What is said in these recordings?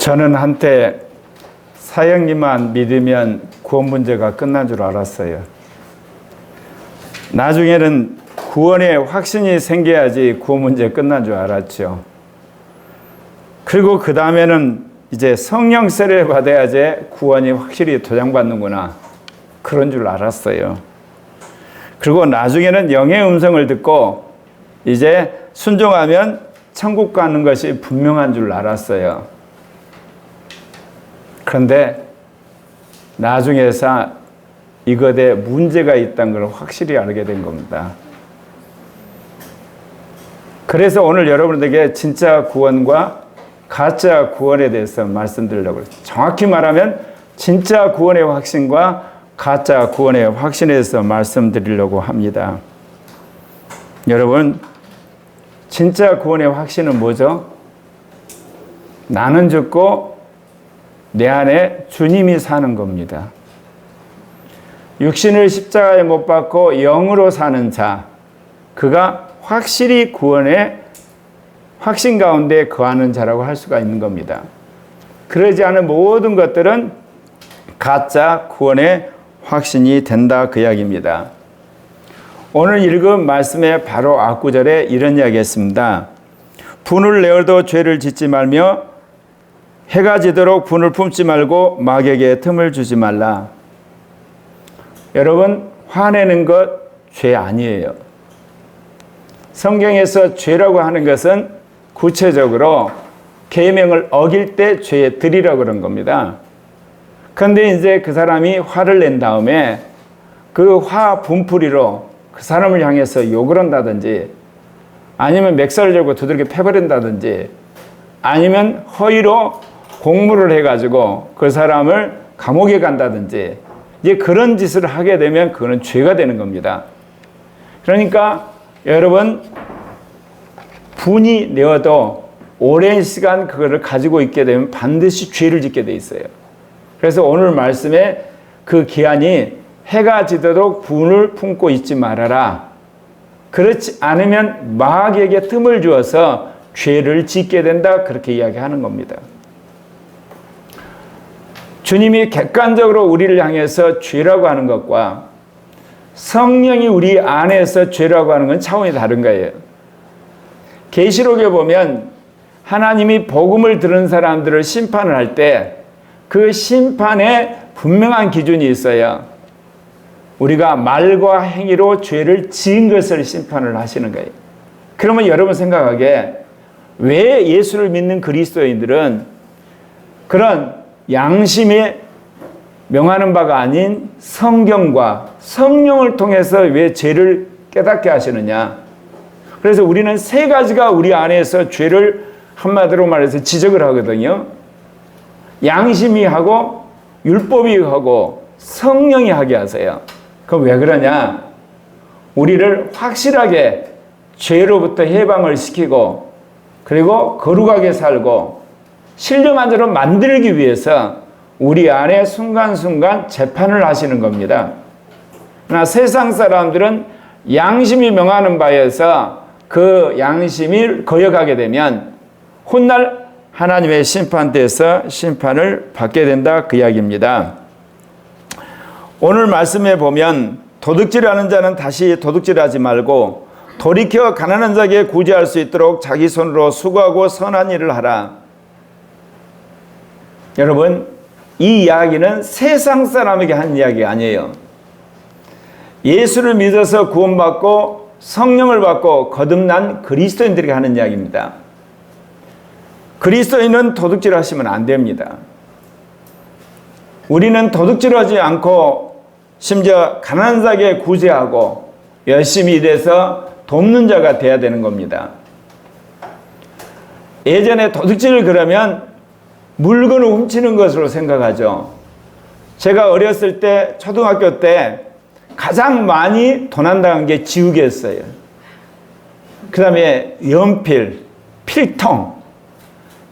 저는 한때 사형리만 믿으면 구원 문제가 끝난 줄 알았어요. 나중에는 구원에 확신이 생겨야지 구원 문제 끝난 줄 알았죠. 그리고 그 다음에는 이제 성령 세례를 받아야지 구원이 확실히 도장받는구나, 그런 줄 알았어요. 그리고 나중에는 영의 음성을 듣고 이제 순종하면 천국 가는 것이 분명한 줄 알았어요. 그런데 나중에서 이것에 문제가 있다는 걸 확실히 알게 된 겁니다. 그래서 오늘 여러분들에게 진짜 구원과 가짜 구원에 대해서 말씀드리려고 해요. 정확히 말하면 진짜 구원의 확신과 가짜 구원의 확신에 대해서 말씀드리려고 합니다. 여러분, 진짜 구원의 확신은 뭐죠? 나는 죽고 내 안에 주님이 사는 겁니다. 육신을 십자가에 못 박고 영으로 사는 자, 그가 확실히 구원의 확신 가운데 거하는 자라고 할 수가 있는 겁니다. 그러지 않은 모든 것들은 가짜 구원의 확신이 된다, 그 이야기입니다. 오늘 읽은 말씀의 바로 앞구절에 이런 이야기 했습니다. 분을 내어도 죄를 짓지 말며 해가 지도록 분을 품지 말고 마귀에게 틈을 주지 말라. 여러분, 화내는 것 죄 아니에요. 성경에서 죄라고 하는 것은 구체적으로 계명을 어길 때 죄에 들이라고 그런 겁니다. 그런데 이제 그 사람이 화를 낸 다음에 그 화 분풀이로 그 사람을 향해서 욕을 한다든지, 아니면 맥살을 들고 두들겨 패버린다든지, 아니면 허위로 공무를 해가지고 그 사람을 감옥에 간다든지, 이제 그런 짓을 하게 되면 그거는 죄가 되는 겁니다. 그러니까 여러분, 분이 내어도 오랜 시간 그거를 가지고 있게 되면 반드시 죄를 짓게 돼 있어요. 그래서 오늘 말씀에 그 기한이 해가 지도록 분을 품고 있지 말아라. 그렇지 않으면 마귀에게 틈을 주어서 죄를 짓게 된다, 그렇게 이야기하는 겁니다. 주님이 객관적으로 우리를 향해서 죄라고 하는 것과 성령이 우리 안에서 죄라고 하는 건 차원이 다른 거예요. 계시록에 보면 하나님이 복음을 들은 사람들을 심판을 할 때 그 심판에 분명한 기준이 있어요. 우리가 말과 행위로 죄를 지은 것을 심판을 하시는 거예요. 그러면 여러분 생각하기에 왜 예수를 믿는 그리스도인들은 그런 양심에 명하는 바가 아닌 성경과 성령을 통해서 왜 죄를 깨닫게 하시느냐? 그래서 우리는 세 가지가 우리 안에서 죄를 한마디로 말해서 지적을 하거든요. 양심이 하고, 율법이 하고, 성령이 하게 하세요. 그럼 왜 그러냐? 우리를 확실하게 죄로부터 해방을 시키고, 그리고 거룩하게 살고 신령한 자로 만들기 위해서 우리 안에 순간순간 재판을 하시는 겁니다. 그러나 세상 사람들은 양심이 명하는 바에서 그 양심을 거역하게 되면 훗날 하나님의 심판대에서 심판을 받게 된다, 그 이야기입니다. 오늘 말씀에 보면 도둑질하는 자는 다시 도둑질하지 말고 돌이켜 가난한 자에게 구제할 수 있도록 자기 손으로 수고하고 선한 일을 하라. 여러분, 이 이야기는 세상 사람에게 한 이야기가 아니에요. 예수를 믿어서 구원받고 성령을 받고 거듭난 그리스도인들에게 하는 이야기입니다. 그리스도인은 도둑질하시면 안 됩니다. 우리는 도둑질하지 않고 심지어 가난한 자에게 구제하고 열심히 일해서 돕는 자가 돼야 되는 겁니다. 예전에 도둑질을 그러면 물건을 훔치는 것으로 생각하죠. 제가 어렸을 때, 초등학교 때 가장 많이 도난당한 게 지우개였어요. 그 다음에 연필, 필통.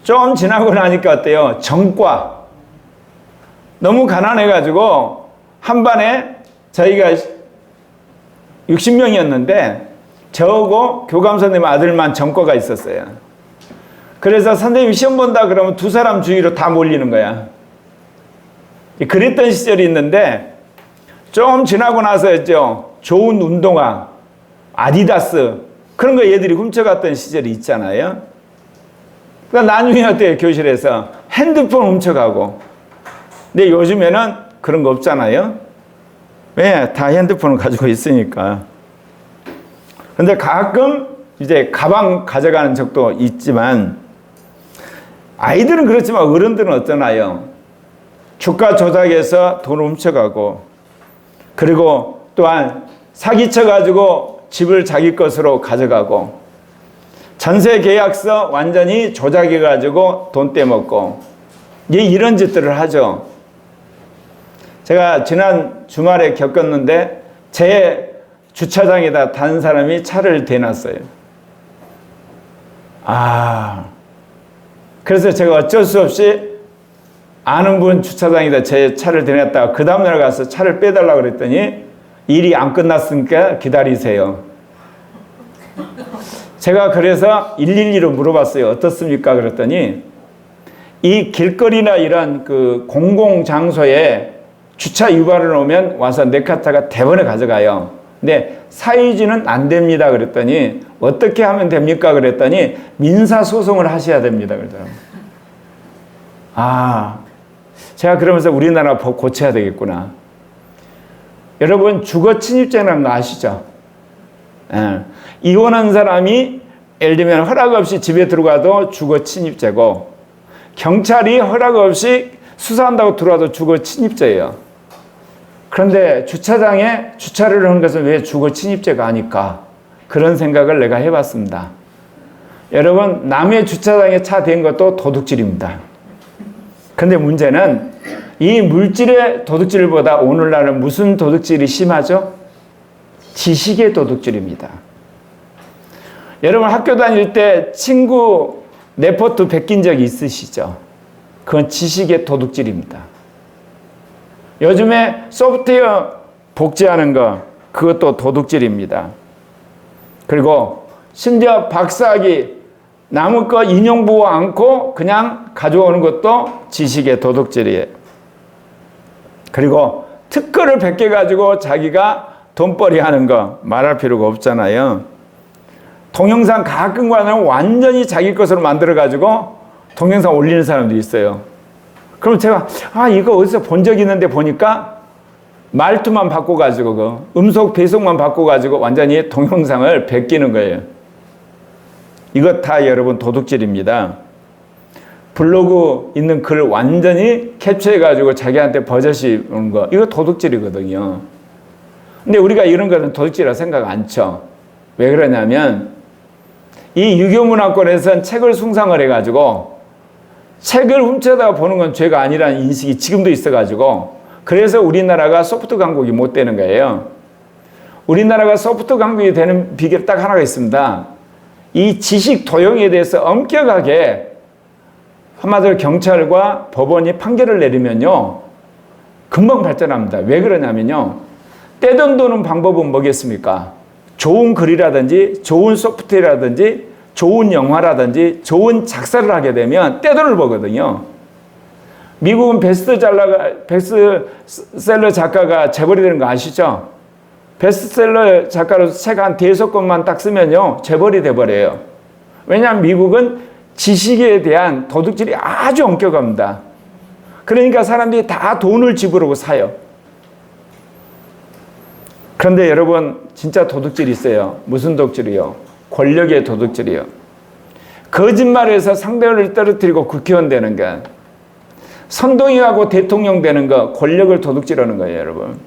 좀 지나고 나니까 어때요? 전과. 너무 가난해가지고 한 반에 저희가 60명이었는데 저하고 교감 선생님 아들만 전과가 있었어요. 그래서 선생님이 시험 본다 그러면 두 사람 주위로 다 몰리는 거야. 그랬던 시절이 있는데 좀 지나고 나서였죠. 좋은 운동화, 아디다스 그런 거 얘들이 훔쳐갔던 시절이 있잖아요. 그러니까 나중에 어때요? 교실에서 핸드폰 훔쳐가고. 근데 요즘에는 그런 거 없잖아요. 왜? 다 핸드폰을 가지고 있으니까. 근데 가끔 이제 가방 가져가는 적도 있지만 아이들은 그렇지만 어른들은 어떠나요? 주가 조작해서 돈을 훔쳐가고 그리고 또한 사기쳐가지고 집을 자기 것으로 가져가고 전세 계약서 완전히 조작해가지고 돈 떼먹고 이런 짓들을 하죠. 제가 지난 주말에 겪었는데 제 주차장에다 다른 사람이 차를 대놨어요. 그래서 제가 어쩔 수 없이 아는 분 주차장에다 제 차를 대놨다가 그 다음날 가서 차를 빼달라고 그랬더니 일이 안 끝났으니까 기다리세요. 제가 그래서 112로 물어봤어요. 어떻습니까? 그랬더니 이 길거리나 이런 그 공공장소에 주차 유발을 놓으면 와서 내 카차가 대번에 가져가요. 근데 사유지는 안 됩니다. 그랬더니 어떻게 하면 됩니까? 그랬더니 민사소송을 하셔야 됩니다. 그러더라고요. 제가 그러면서 우리나라 법 고쳐야 되겠구나. 여러분 주거 침입죄라는 거 아시죠? 이혼한 사람이 예를 들면 허락 없이 집에 들어가도 주거 침입죄고 경찰이 허락 없이 수사한다고 들어와도 주거 침입죄예요. 그런데 주차장에 주차를 하는 것은 왜 주거 침입죄가 아닐까? 그런 생각을 내가 해봤습니다. 여러분 남의 주차장에 차 댄 것도 도둑질입니다. 그런데 문제는 이 물질의 도둑질보다 오늘날은 무슨 도둑질이 심하죠? 지식의 도둑질입니다. 여러분 학교 다닐 때 친구 레포트 베낀 적 있으시죠? 그건 지식의 도둑질입니다. 요즘에 소프트웨어 복제하는 거 그것도 도둑질입니다. 그리고 심지어 박사학위 남의 거 인용 보호 않고 그냥 가져오는 것도 지식의 도둑질이에요. 그리고 특허를 100개 가지고 자기가 돈벌이 하는 거 말할 필요가 없잖아요. 동영상 가끔 가면 완전히 자기 것으로 만들어 가지고 동영상 올리는 사람도 있어요. 그럼 제가 이거 어디서 본 적 있는데 보니까 말투만 바꿔가지고 그 음속 배속만 바꿔가지고 완전히 동영상을 베끼는 거예요. 이거 다 여러분 도둑질입니다. 블로그 있는 글 완전히 캡처해가지고 자기한테 버젓이 오는 거 이거 도둑질이거든요. 근데 우리가 이런 것은 도둑질이라고 생각 안 쳐. 왜 그러냐면 이 유교문화권에서는 책을 숭상을 해가지고 책을 훔쳐다가 보는 건 죄가 아니라는 인식이 지금도 있어가지고 그래서 우리나라가 소프트 강국이 못 되는 거예요. 우리나라가 소프트 강국이 되는 비결 딱 하나가 있습니다. 이 지식 도용에 대해서 엄격하게 한마디로 경찰과 법원이 판결을 내리면요 금방 발전합니다. 왜 그러냐면요 떼돈 도는 방법은 뭐겠습니까? 좋은 글이라든지 좋은 소프트웨어라든지 좋은 영화라든지 좋은 작사를 하게 되면 떼돈을 버거든요. 미국은 베스트셀러 작가가 재벌이 되는 거 아시죠? 베스트셀러 작가로서 책 한 5권만 딱 쓰면요 재벌이 돼버려요. 왜냐하면 미국은 지식에 대한 도둑질이 아주 엄격합니다. 그러니까 사람들이 다 돈을 지불하고 사요. 그런데 여러분 진짜 도둑질이 있어요. 무슨 도둑질이요? 권력의 도둑질이요. 거짓말해서 상대를 떨어뜨리고 국회의원 되는 거, 선동이하고 대통령 되는 거, 권력을 도둑질하는 거예요, 여러분.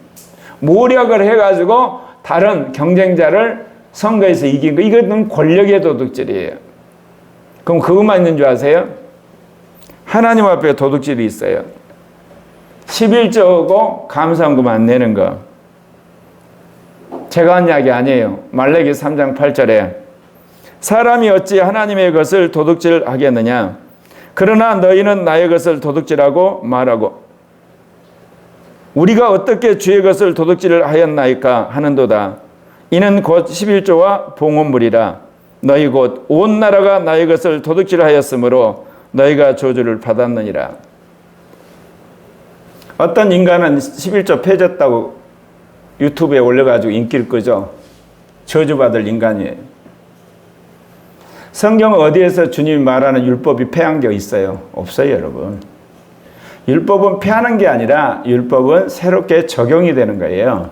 모략을 해가지고 다른 경쟁자를 선거에서 이긴 거, 이거는 권력의 도둑질이에요. 그럼 그것만 있는 줄 아세요? 하나님 앞에 도둑질이 있어요. 11조고 감사헌금 안 내는 거. 제가 한 이야기 아니에요. 말라기 3장 8절에 사람이 어찌 하나님의 것을 도둑질하겠느냐? 그러나 너희는 나의 것을 도둑질하고 말하고 우리가 어떻게 주의 것을 도둑질을 하였나이까 하는도다. 이는 곧 11조와 봉헌물이라. 너희 곧 온 나라가 나의 것을 도둑질하였으므로 너희가 저주를 받았느니라. 어떤 인간은 11조 폐졌다고 유튜브에 올려가지고 인기를 끄죠. 저주받을 인간이에요. 성경 어디에서 주님이 말하는 율법이 폐한 게 있어요? 없어요, 여러분. 율법은 폐하는 게 아니라 율법은 새롭게 적용이 되는 거예요.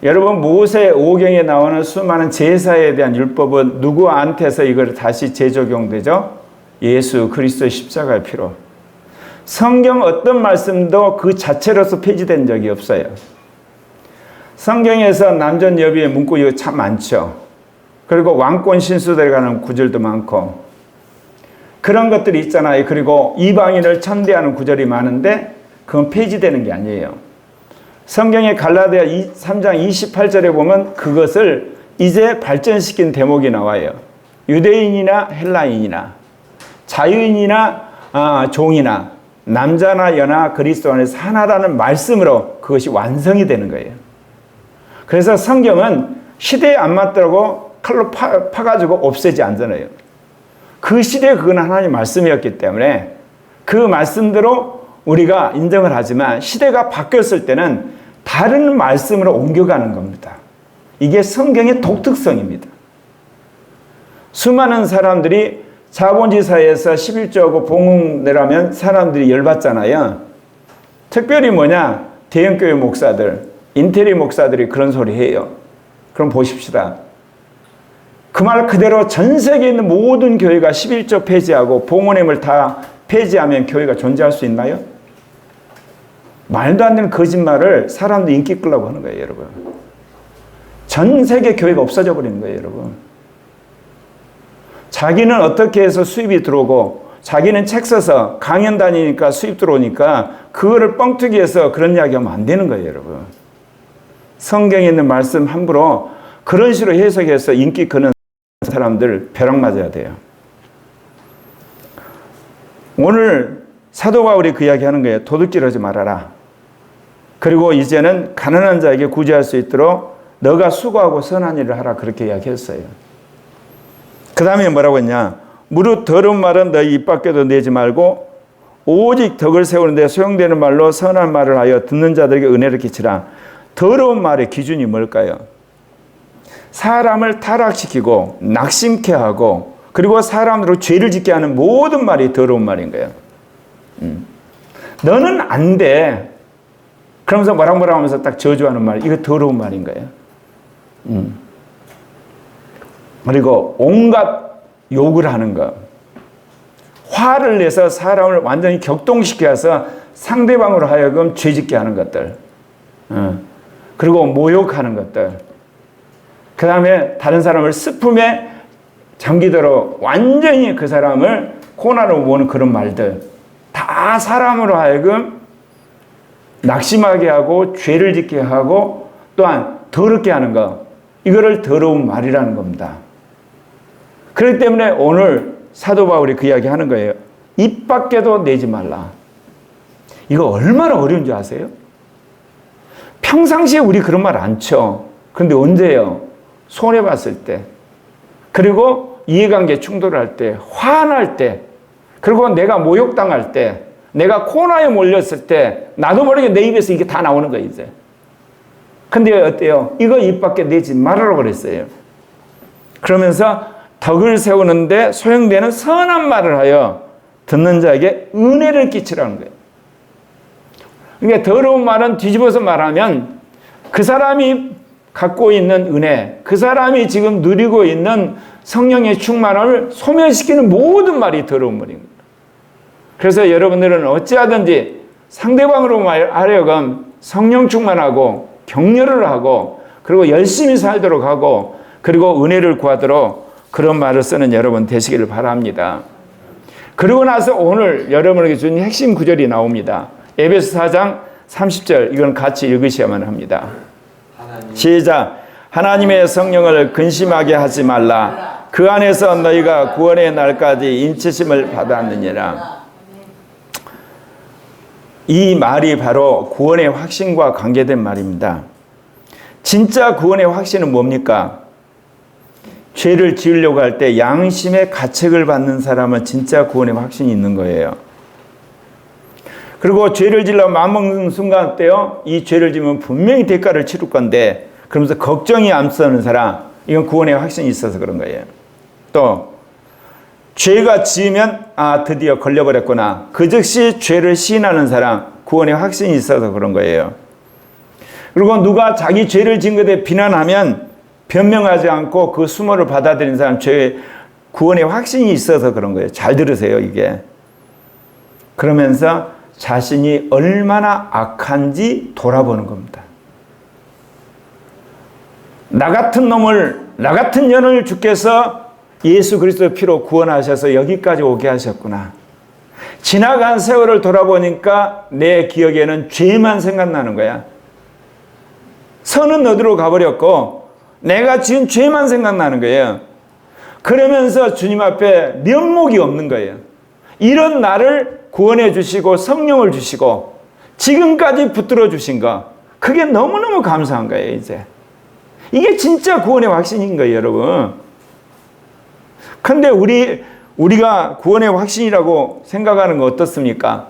여러분, 모세 오경에 나오는 수많은 제사에 대한 율법은 누구한테서 이걸 다시 재적용되죠? 예수 그리스도의 십자가의 피로. 성경 어떤 말씀도 그 자체로서 폐지된 적이 없어요. 성경에서 남전 여비의 문구가 참 많죠. 그리고 왕권 신수들에 관한 구절도 많고 그런 것들이 있잖아요. 그리고 이방인을 천대하는 구절이 많은데 그건 폐지되는 게 아니에요. 성경의 갈라디아 3장 28절에 보면 그것을 이제 발전시킨 대목이 나와요. 유대인이나 헬라인이나 자유인이나 종이나 남자나 여나 그리스도 안에서 하나라는 말씀으로 그것이 완성이 되는 거예요. 그래서 성경은 시대에 안 맞더라고 칼로 파가지고 없애지 않잖아요. 그 시대에 그건 하나님의 말씀이었기 때문에 그 말씀대로 우리가 인정을 하지만 시대가 바뀌었을 때는 다른 말씀으로 옮겨가는 겁니다. 이게 성경의 독특성입니다. 수많은 사람들이 자본주의 사회에서 11조하고 봉헌 내라면 사람들이 열받잖아요. 특별히 뭐냐? 대형교회 목사들, 인테리 목사들이 그런 소리 해요. 그럼 보십시다. 그 말 그대로 전 세계에 있는 모든 교회가 11조 폐지하고 봉헌임을 다 폐지하면 교회가 존재할 수 있나요? 말도 안 되는 거짓말을 사람들이 인기 끌려고 하는 거예요, 여러분. 전 세계 교회가 없어져 버리는 거예요, 여러분. 자기는 어떻게 해서 수입이 들어오고 자기는 책 써서 강연 다니니까 수입 들어오니까 그거를 뻥튀기 해서 그런 이야기하면 안 되는 거예요, 여러분. 성경에 있는 말씀 함부로 그런 식으로 해석해서 인기 끄는 사람들 벼락 맞아야 돼요. 오늘 사도 바울이 그 이야기 하는 거예요. 도둑질하지 말아라. 그리고 이제는 가난한 자에게 구제할 수 있도록 너가 수고하고 선한 일을 하라. 그렇게 이야기했어요. 그 다음에 뭐라고 했냐. 무릇 더러운 말은 너희 입 밖에도 내지 말고 오직 덕을 세우는 데 소용되는 말로 선한 말을 하여 듣는 자들에게 은혜를 끼치라. 더러운 말의 기준이 뭘까요? 사람을 타락시키고 낙심케 하고 그리고 사람으로 죄를 짓게 하는 모든 말이 더러운 말인 거예요. 너는 안 돼. 그러면서 뭐라고 하면서 딱 저주하는 말. 이거 더러운 말인 거예요. 그리고 온갖 욕을 하는 것. 화를 내서 사람을 완전히 격동시켜서 상대방으로 하여금 죄짓게 하는 것들. 그리고 모욕하는 것들. 그 다음에 다른 사람을 스품에 잠기도록 완전히 그 사람을 코너로 보는 그런 말들. 다 사람으로 하여금 낙심하게 하고 죄를 짓게 하고 또한 더럽게 하는 것. 이거를 더러운 말이라는 겁니다. 그렇기 때문에 오늘 사도 바울이 그 이야기 하는 거예요. 입 밖에도 내지 말라. 이거 얼마나 어려운 줄 아세요? 평상시에 우리 그런 말 안 쳐. 그런데 언제요? 손해봤을 때. 그리고 이해관계 충돌할 때. 화날 때. 그리고 내가 모욕당할 때. 내가 코너에 몰렸을 때. 나도 모르게 내 입에서 이게 다 나오는 거예요, 이제. 근데 어때요? 이거 입 밖에 내지 말으라고 그랬어요. 그러면서 덕을 세우는데 소용되는 선한 말을 하여 듣는 자에게 은혜를 끼치라는 거예요. 그러니까 더러운 말은 뒤집어서 말하면 그 사람이 갖고 있는 은혜, 그 사람이 지금 누리고 있는 성령의 충만함을 소멸시키는 모든 말이 더러운 말입니다. 그래서 여러분들은 어찌하든지 상대방으로 하여금 성령 충만하고 격려를 하고 그리고 열심히 살도록 하고 그리고 은혜를 구하도록 그런 말을 쓰는 여러분 되시기를 바랍니다. 그러고 나서 오늘 여러분에게 준 핵심 구절이 나옵니다. 에베소 4장 30절 이건 같이 읽으셔야만 합니다. 시작. 하나님의 성령을 근심하게 하지 말라. 그 안에서 너희가 구원의 날까지 인치심을 받았느니라. 이 말이 바로 구원의 확신과 관계된 말입니다. 진짜 구원의 확신은 뭡니까? 죄를 지으려고 할 때 양심의 가책을 받는 사람은 진짜 구원의 확신이 있는 거예요. 그리고 죄를 지으려고 마음먹는 순간 때요, 이 죄를 지으면 분명히 대가를 치를 건데 그러면서 걱정이 앞서는 사람, 이건 구원의 확신이 있어서 그런 거예요. 또 죄가 지으면 드디어 걸려버렸구나, 그 즉시 죄를 시인하는 사람, 구원의 확신이 있어서 그런 거예요. 그리고 누가 자기 죄를 지은 것에 비난하면 변명하지 않고 그 수모를 받아들이는 사람, 죄의 구원의 확신이 있어서 그런 거예요. 잘 들으세요, 이게. 그러면서 자신이 얼마나 악한지 돌아보는 겁니다. 나 같은 놈을, 나 같은 년을 주께서 예수 그리스도의 피로 구원하셔서 여기까지 오게 하셨구나. 지나간 세월을 돌아보니까 내 기억에는 죄만 생각나는 거야. 선은 어디로 가버렸고 내가 지은 죄만 생각나는 거예요. 그러면서 주님 앞에 면목이 없는 거예요. 이런 나를 구원해 주시고 성령을 주시고 지금까지 붙들어 주신 거, 그게 너무너무 감사한 거예요. 이제 이게 진짜 구원의 확신인 거예요, 여러분. 근데 우리가 구원의 확신이라고 생각하는 거 어떻습니까?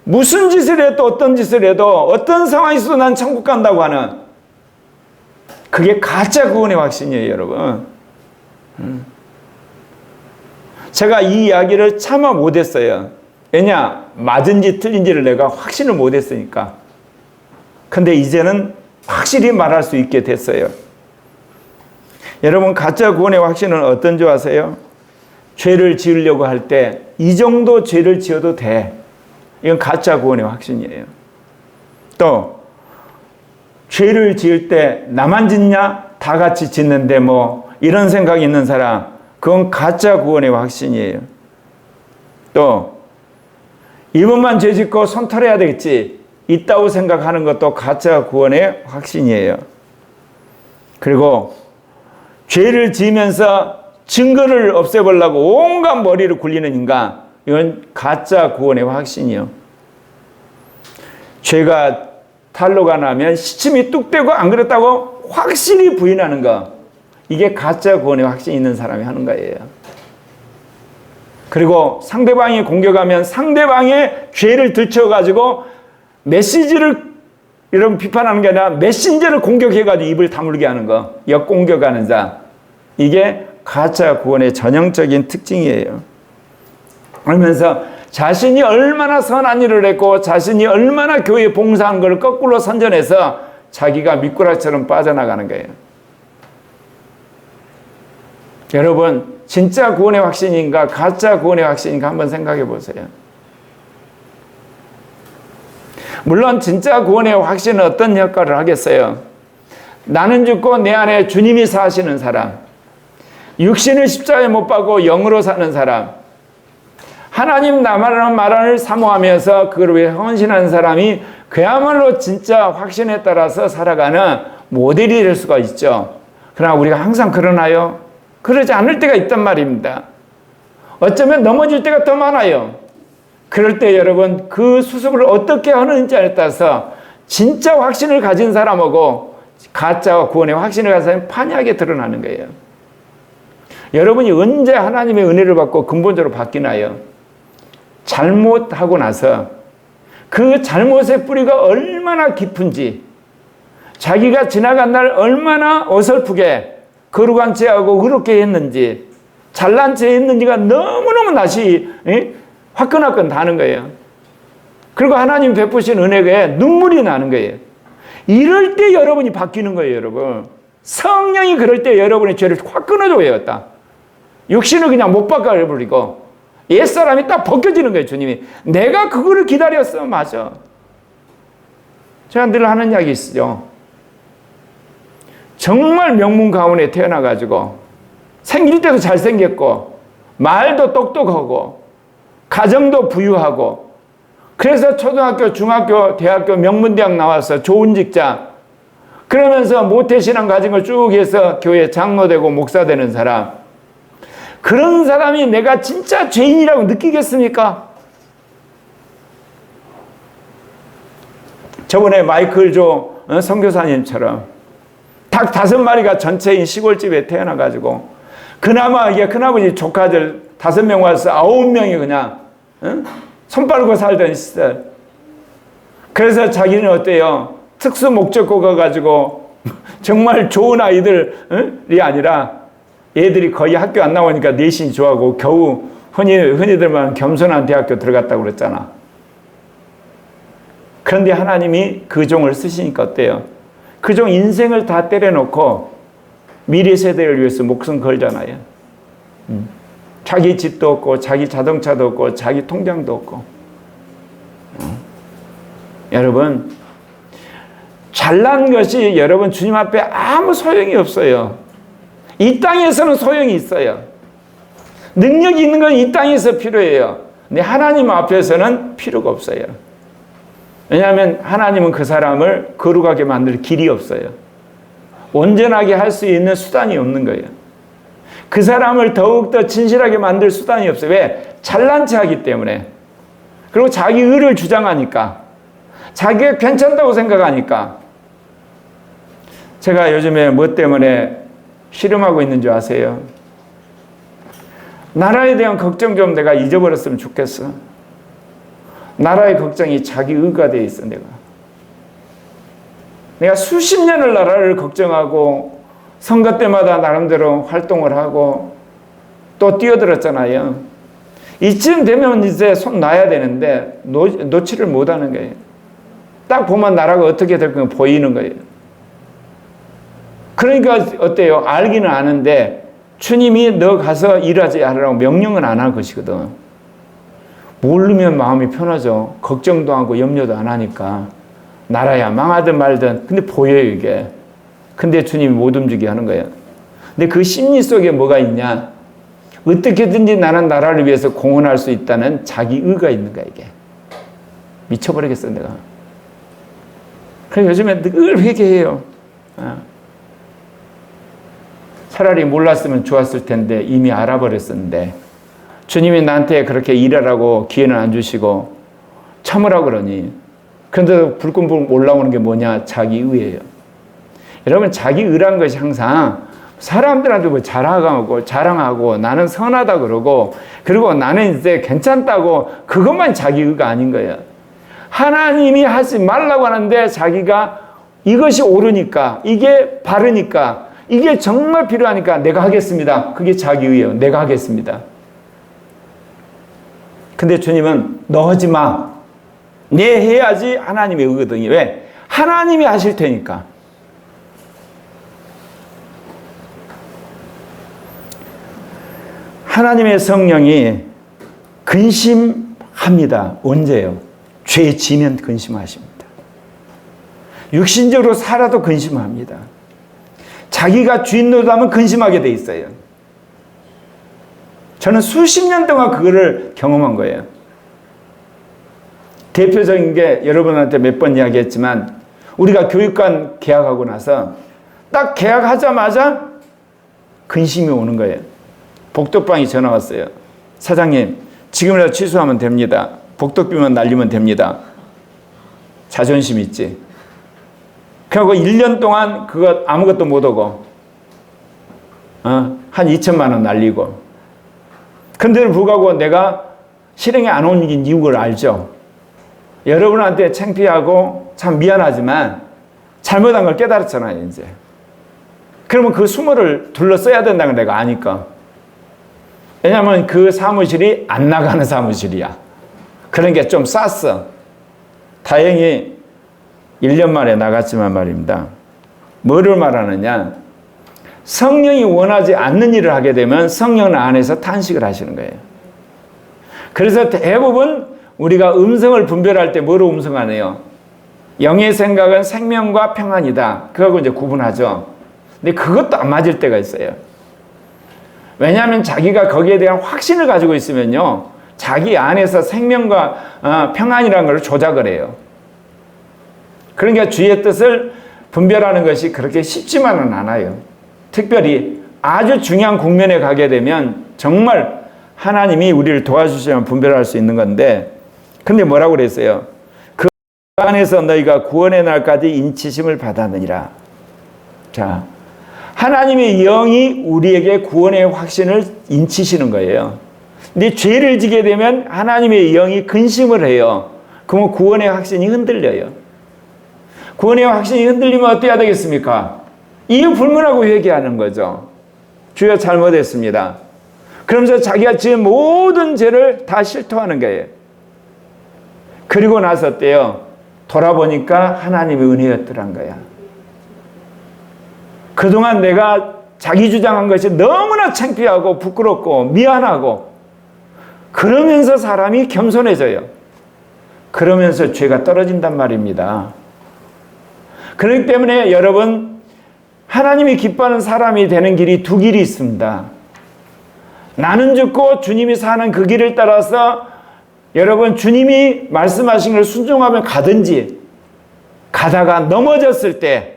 무슨 짓을 해도 어떤 짓을 해도 어떤 상황이 있어도 난 천국 간다고 하는, 그게 가짜 구원의 확신이에요, 여러분. 제가 이 이야기를 차마 못했어요. 왜냐? 맞은지 틀린지를 내가 확신을 못했으니까. 근데 이제는 확실히 말할 수 있게 됐어요. 여러분, 가짜 구원의 확신은 어떤 줄 아세요? 죄를 지으려고 할 때 이 정도 죄를 지어도 돼. 이건 가짜 구원의 확신이에요. 또 죄를 지을 때 나만 짓냐? 다 같이 짓는데 뭐 이런 생각이 있는 사람, 그건 가짜 구원의 확신이에요. 또 이번만 죄 짓고 손 털어야 되겠지, 있다고 생각하는 것도 가짜 구원의 확신이에요. 그리고 죄를 지으면서 증거를 없애보려고 온갖 머리를 굴리는 인간, 이건 가짜 구원의 확신이요. 죄가 탄로가 나면 시침이 뚝 떼고 안 그랬다고 확실히 부인하는 거, 이게 가짜 구원의 확신이 있는 사람이 하는 거예요. 그리고 상대방이 공격하면 상대방의 죄를 들춰가지고 메시지를 이런 비판하는 게 아니라 메신저를 공격해가지고 입을 다물게 하는 거, 역공격하는 자, 이게 가짜 구원의 전형적인 특징이에요. 그러면서 자신이 얼마나 선한 일을 했고 자신이 얼마나 교회에 봉사한 걸 거꾸로 선전해서 자기가 미꾸라지처럼 빠져나가는 거예요. 여러분, 진짜 구원의 확신인가 가짜 구원의 확신인가 한번 생각해 보세요. 물론 진짜 구원의 확신은 어떤 역할을 하겠어요? 나는 죽고 내 안에 주님이 사시는 사람, 육신을 십자가에 못 박고 영으로 사는 사람, 하나님 나라는 말을 사모하면서 그걸 위해 헌신하는 사람이 그야말로 진짜 확신에 따라서 살아가는 모델이 될 수가 있죠. 그러나 우리가 항상 그러나요? 그러지 않을 때가 있단 말입니다. 어쩌면 넘어질 때가 더 많아요. 그럴 때 여러분, 그 수습을 어떻게 하는지에 따라서 진짜 확신을 가진 사람하고 가짜와 구원의 확신을 가진 사람이 판이하게 드러나는 거예요. 여러분이 언제 하나님의 은혜를 받고 근본적으로 바뀌나요? 잘못하고 나서 그 잘못의 뿌리가 얼마나 깊은지, 자기가 지나간 날 얼마나 어설프게 거룩한 죄하고 그렇게 했는지, 잘난 죄 했는지가 너무너무 낯이 화끈화끈 다는 거예요. 그리고 하나님 베푸신 은혜에 눈물이 나는 거예요. 이럴 때 여러분이 바뀌는 거예요, 여러분. 성령이 그럴 때 여러분의 죄를 확 끊어줘요. 딱 육신을 그냥 못 바꿔버리고 옛사람이 딱 벗겨지는 거예요. 주님이 내가 그거를 기다렸어. 맞아. 제가 늘 하는 이야기 있죠. 정말 명문 가문에 태어나가지고 생길 때도 잘생겼고 말도 똑똑하고 가정도 부유하고, 그래서 초등학교, 중학교, 대학교, 명문대학 나와서 좋은 직장, 그러면서 모태신앙 가진 걸 쭉 해서 교회 장로 되고 목사 되는 사람, 그런 사람이 내가 진짜 죄인이라고 느끼겠습니까? 저번에 마이클 조 선교사님처럼 닭 5마리가 전체인 시골집에 태어나가지고 그나마 이게 큰아버지 조카들 5명 와서 9명이 그냥 손 빨고 살던 시절. 그래서 자기는 어때요? 특수 목적고가 가지고 정말 좋은 아이들이 아니라 애들이 거의 학교 안 나오니까 내신이 좋아하고 겨우 흔히들 말하는 겸손한 대학교 들어갔다고 그랬잖아. 그런데 하나님이 그 종을 쓰시니까 어때요? 그 종 인생을 다 때려놓고 미래 세대를 위해서 목숨 걸잖아요. 자기 집도 없고 자기 자동차도 없고 자기 통장도 없고. 여러분, 잘난 것이 여러분 주님 앞에 아무 소용이 없어요. 이 땅에서는 소용이 있어요. 능력이 있는 건 이 땅에서 필요해요. 근데 하나님 앞에서는 필요가 없어요. 왜냐하면 하나님은 그 사람을 거룩하게 만들 길이 없어요. 온전하게 할 수 있는 수단이 없는 거예요. 그 사람을 더욱더 진실하게 만들 수단이 없어요. 왜? 잘난 체 하기 때문에. 그리고 자기 의를 주장하니까. 자기가 괜찮다고 생각하니까. 제가 요즘에 뭐 때문에 씨름하고 있는 줄 아세요? 나라에 대한 걱정 좀 내가 잊어버렸으면 좋겠어. 나라의 걱정이 자기 의가 되어 있어. 내가 수십 년을 나라를 걱정하고 선거 때마다 나름대로 활동을 하고 또 뛰어들었잖아요. 이쯤 되면 이제 손 놔야 되는데 놓지를 못하는 거예요. 딱 보면 나라가 어떻게 될 거 보이는 거예요. 그러니까 어때요? 알기는 아는데 주님이 너 가서 일하지 않으라고 명령은 안 할 것이거든. 모르면 마음이 편하죠. 걱정도 하고 염려도 안 하니까. 나라야 망하든 말든. 근데 보여요 이게. 근데 주님이 못 움직이게 하는 거예요. 근데 그 심리 속에 뭐가 있냐? 어떻게든지 나는 나라를 위해서 공헌할 수 있다는 자기 의가 있는 거야 이게. 미쳐버리겠어 내가. 그래서 요즘에 늘 회개해요. 차라리 몰랐으면 좋았을 텐데 이미 알아버렸었는데 주님이 나한테 그렇게 일하라고 기회는 안 주시고 참으라고 그러니. 그런데 불끈불끈 올라오는 게 뭐냐? 자기 의예요. 여러분 자기 의란 것이 항상 사람들한테 뭐 자랑하고 나는 선하다 그러고 그리고 나는 이제 괜찮다고 그것만 자기 의가 아닌 거예요. 하나님이 하지 말라고 하는데 자기가 이것이 옳으니까 이게 바르니까 이게 정말 필요하니까 내가 하겠습니다. 그게 자기 의예요. 내가 하겠습니다. 근데 주님은 너 하지 마. 내 해야지 하나님의 의거든요. 왜? 하나님이 하실 테니까. 하나님의 성령이 근심합니다. 언제요? 죄 지면 근심하십니다. 육신적으로 살아도 근심합니다. 자기가 주인 노릇하면 근심하게 돼 있어요. 저는 수십 년 동안 그거를 경험한 거예요. 대표적인 게 여러분한테 몇 번 이야기했지만 우리가 교육관 개학하고 나서 딱 개학하자마자 근심이 오는 거예요. 복덕방이 전화 왔어요. 사장님, 지금이라도 취소하면 됩니다. 복덕비만 날리면 됩니다. 자존심 있지. 그리고 1년 동안 그거 아무것도 못 오고 한 2천만 원 날리고. 근데도 불구하고 내가 실행에 안 온 이유를 알죠. 여러분한테 창피하고 참 미안하지만 잘못한 걸 깨달았잖아요 이제. 그러면 그 수모를 둘러써야 된다는 걸 내가 아니까. 왜냐하면 그 사무실이 안 나가는 사무실이야. 그런 게 좀 쌌어. 다행히 1년 만에 나갔지만 말입니다. 뭐를 말하느냐? 성령이 원하지 않는 일을 하게 되면 성령 안에서 탄식을 하시는 거예요. 그래서 대부분 우리가 음성을 분별할 때 뭐로 음성하네요? 영의 생각은 생명과 평안이다. 그거하고 이제 구분하죠. 근데 그것도 안 맞을 때가 있어요. 왜냐하면 자기가 거기에 대한 확신을 가지고 있으면요. 자기 안에서 생명과 평안이라는 걸 조작을 해요. 그러니까 주의 뜻을 분별하는 것이 그렇게 쉽지만은 않아요. 특별히 아주 중요한 국면에 가게 되면 정말 하나님이 우리를 도와주시면 분별할 수 있는 건데, 근데 뭐라고 그랬어요? 그 안에서 너희가 구원의 날까지 인치심을 받았느니라. 자, 하나님의 영이 우리에게 구원의 확신을 인치시는 거예요. 근데 죄를 지게 되면 하나님의 영이 근심을 해요. 그러면 구원의 확신이 흔들려요. 구원의 확신이 흔들리면 어떻게 해야 되겠습니까? 이유 불문하고 회개하는 거죠. 주여 잘못했습니다. 그러면서 자기가 지은 모든 죄를 다 실토하는 거예요. 그리고 나서 때요, 돌아보니까 하나님의 은혜였더란 거야. 그동안 내가 자기 주장한 것이 너무나 창피하고 부끄럽고 미안하고, 그러면서 사람이 겸손해져요. 그러면서 죄가 떨어진단 말입니다. 그렇기 때문에 여러분, 하나님이 기뻐하는 사람이 되는 길이 두 길이 있습니다. 나는 죽고 주님이 사는 그 길을 따라서 여러분, 주님이 말씀하신 걸 순종하면 가든지, 가다가 넘어졌을 때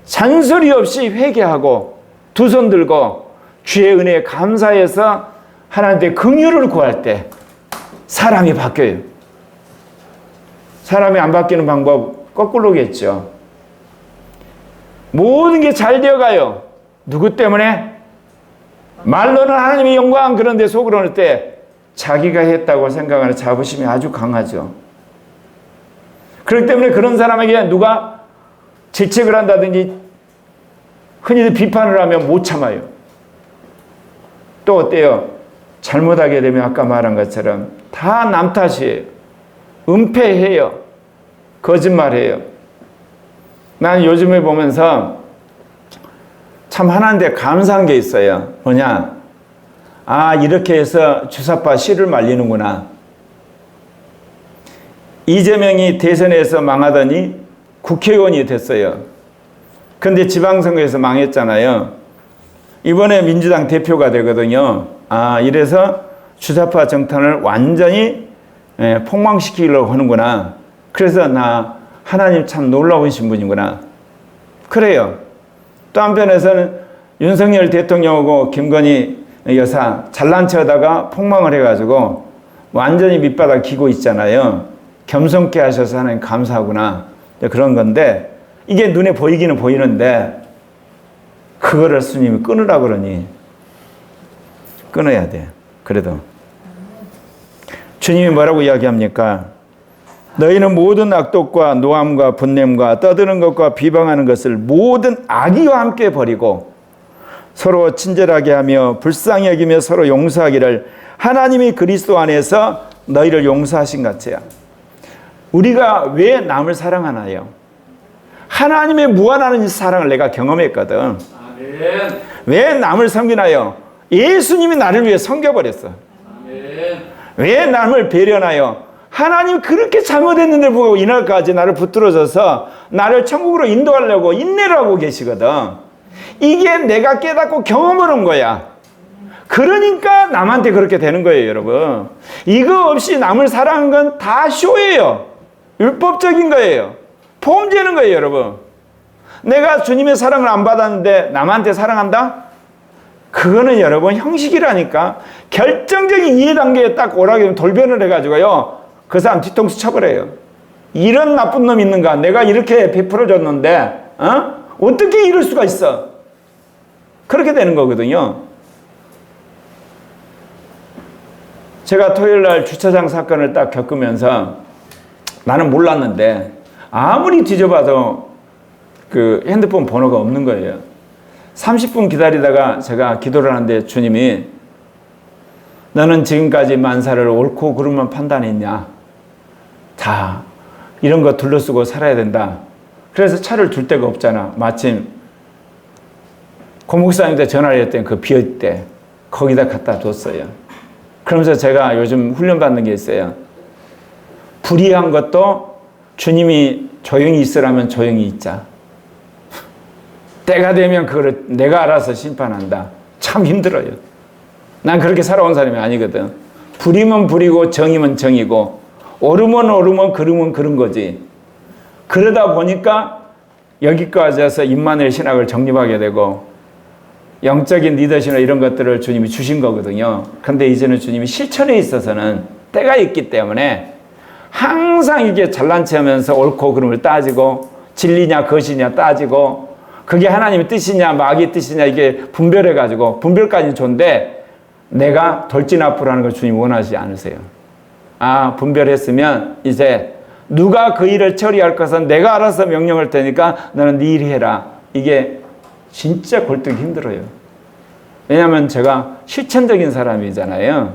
잔소리 없이 회개하고 두 손 들고 주의 은혜에 감사해서 하나님께 긍휼을 구할 때 사람이 바뀌어요. 사람이 안 바뀌는 방법 거꾸로겠죠. 모든 게 잘 되어가요. 누구 때문에? 말로는 하나님의 영광, 그런데 속으로는 때 자기가 했다고 생각하는 자부심이 아주 강하죠. 그렇기 때문에 그런 사람에게 누가 질책을 한다든지 흔히들 비판을 하면 못 참아요. 또 어때요? 잘못하게 되면 아까 말한 것처럼 다 남 탓이에요. 은폐해요. 거짓말해요. 난 요즘에 보면서 참 하나님께 감사한 게 있어요. 뭐냐? 아, 이렇게 해서 주사파 씨를 말리는구나. 이재명이 대선에서 망하더니 국회의원이 됐어요. 근데 지방선거에서 망했잖아요. 이번에 민주당 대표가 되거든요. 아, 이래서 주사파 정탄을 완전히 폭망시키려고 하는구나. 그래서 나 하나님 참 놀라우신 분이구나. 그래요. 또 한편에서는 윤석열 대통령하고 김건희 여사 잘난 척하다가 폭망을 해가지고 완전히 밑바닥 기고 있잖아요. 겸손케 하셔서 하나님 감사하구나. 그런 건데 이게 눈에 보이기는 보이는데 그거를 주님이 끊으라 그러니 끊어야 돼. 그래도 주님이 뭐라고 이야기합니까? 너희는 모든 악독과 노함과 분냄과 떠드는 것과 비방하는 것을 모든 악의와 함께 버리고 서로 친절하게 하며 불쌍히 여기며 서로 용서하기를 하나님이 그리스도 안에서 너희를 용서하신 같이야. 우리가 왜 남을 사랑하나요? 하나님의 무한한 사랑을 내가 경험했거든. 아멘. 왜 남을 섬기나요? 예수님이 나를 위해 섬겨버렸어. 아멘. 왜 남을 배려나요? 하나님 그렇게 잘못했는데 보고 이날까지 나를 붙들어줘서 나를 천국으로 인도하려고 인내를 하고 계시거든. 이게 내가 깨닫고 경험을 한 거야. 그러니까 남한테 그렇게 되는 거예요, 여러분. 이거 없이 남을 사랑하는 건 다 쇼예요. 율법적인 거예요. 폼되는 거예요, 여러분. 내가 주님의 사랑을 안 받았는데 남한테 사랑한다? 그거는 여러분 형식이라니까. 결정적인 이해 단계에 딱 오라고 하면 돌변을 해가지고요, 그 사람 뒤통수 쳐버려요. 이런 나쁜 놈 있는가? 내가 이렇게 베풀어줬는데 어떻게 이럴 수가 있어? 그렇게 되는 거거든요. 제가 토요일날 주차장 사건을 딱 겪으면서 나는 몰랐는데 아무리 뒤져봐도 그 핸드폰 번호가 없는 거예요. 30분 기다리다가 제가 기도를 하는데 주님이 너는 지금까지 만사를 옳고 그름만 판단했냐? 다 이런 거 둘러쓰고 살아야 된다. 그래서 차를 둘 데가 없잖아. 마침 고목사님한테 전화를 했더니 그 비어있을 때 거기다 갖다 뒀어요. 그러면서 제가 요즘 훈련받는 게 있어요. 불의한 것도 주님이 조용히 있으라면 조용히 있자. 때가 되면 그거를 내가 알아서 심판한다. 참 힘들어요. 난 그렇게 살아온 사람이 아니거든. 불이면 불이고 정이면 정이고 옳으면 옳으면 그름은 그런 거지. 그러다 보니까 여기까지 와서 임마누엘 신학을 정립하게 되고 영적인 리더십이나 이런 것들을 주님이 주신 거거든요. 그런데 이제는 주님이 실천에 있어서는 때가 있기 때문에 항상 이게 잘난 체 하면서 옳고 그름을 따지고 진리냐 것이냐 따지고 그게 하나님의 뜻이냐 마귀의 뜻이냐 이게 분별해가지고 분별까지는 좋은데 내가 돌진앞으로 걸 주님 원하지 않으세요. 분별했으면 이제 누가 그 일을 처리할 것은 내가 알아서 명령할 테니까 너는 네 일 해라. 이게 진짜 골ጥ기 힘들어요. 왜냐하면 제가 실천적인 사람이잖아요.